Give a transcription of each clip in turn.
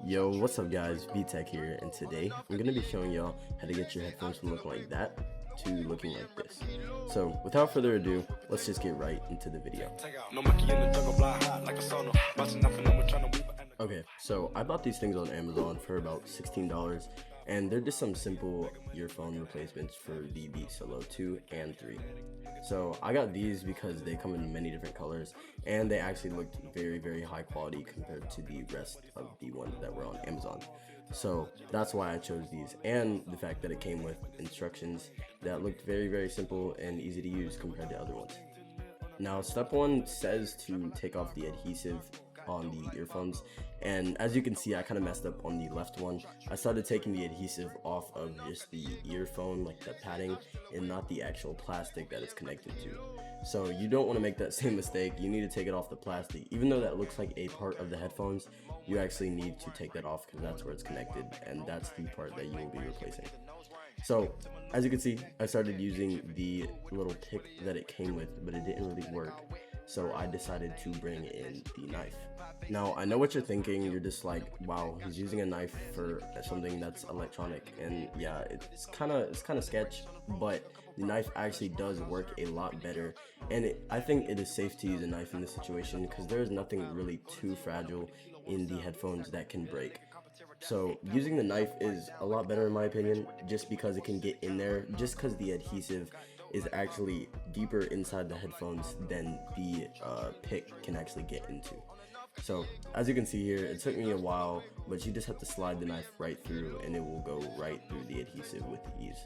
Yo, what's up guys, VTech here, and today I'm going to be showing y'all how to get your headphones from looking like that to looking like this. So without further ado, let's just get right into the video. Okay, so I bought these things on Amazon for about $16, and they're just some simple earphone replacements for the Beats Solo 2 and 3. So I got these because they come in many different colors, and they actually looked very high quality compared to the rest of the ones that were on Amazon. So that's why I chose these, and the fact that it came with instructions that looked very simple and easy to use compared to other ones. Now step 1 says to take off the adhesive on the earphones, and as you can see I kind of messed up on the left one. I started taking the adhesive off of just the earphone, like the padding, and not the actual plastic that it's connected to. So you don't want to make that same mistake. You need to take it off the plastic. Even though that looks like a part of the headphones, you actually need to take that off because that's where it's connected, and that's the part that you will be replacing. So as you can see, I started using the little pick that it came with, but it didn't really work. So I decided to bring in the knife. Now I know what you're thinking. You're just like, wow, he's using a knife for something that's electronic, and yeah, it's kind of sketch, but the knife actually does work a lot better, and I think it is safe to use a knife in this situation because there is nothing really too fragile in the headphones that can break. So using the knife is a lot better in my opinion, just because it can get in there, just because the adhesive is actually deeper inside the headphones than the pick can actually get into. So as you can see here, it took me a while, but you just have to slide the knife right through and it will go right through the adhesive with ease.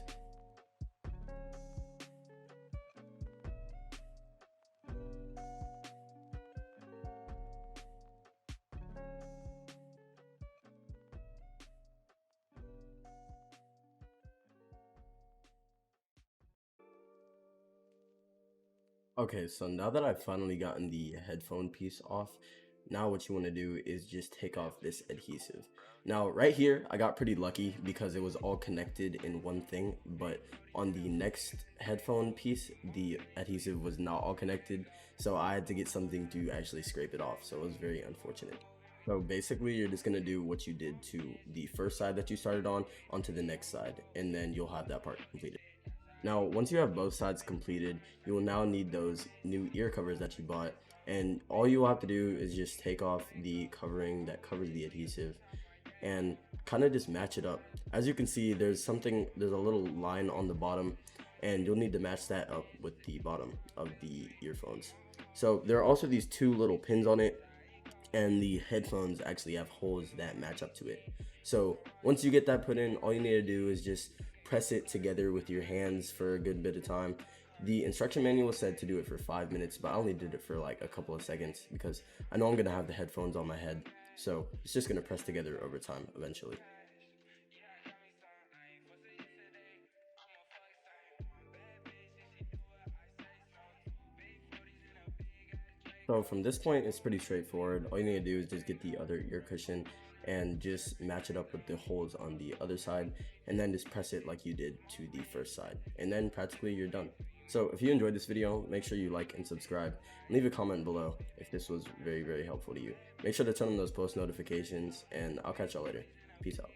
Okay, so now that I've finally gotten the headphone piece off, now what you want to do is just take off this adhesive. Now right here, I got pretty lucky because it was all connected in one thing, but on the next headphone piece, the adhesive was not all connected, so I had to get something to actually scrape it off, so it was very unfortunate. So basically, you're just going to do what you did to the first side that you started on onto the next side, and then you'll have that part completed. Now, once you have both sides completed, you will now need those new ear covers that you bought, and all you will have to do is just take off the covering that covers the adhesive and kind of just match it up. As you can see, there's a little line on the bottom, and you'll need to match that up with the bottom of the earphones. So there are also these two little pins on it, and the headphones actually have holes that match up to it. So once you get that put in, all you need to do is just press it together with your hands for a good bit of time. The instruction manual said to do it for 5 minutes, but I only did it for like a couple of seconds because I know I'm gonna have the headphones on my head, so it's just gonna press together over time eventually. So from this point, it's pretty straightforward. All you need to do is just get the other ear cushion and just match it up with the holes on the other side, and then just press it like you did to the first side, and then practically you're done. So if you enjoyed this video, make sure you like and subscribe, and leave a comment below if this was very helpful to you. Make sure to turn on those post notifications, and I'll catch y'all later. Peace out.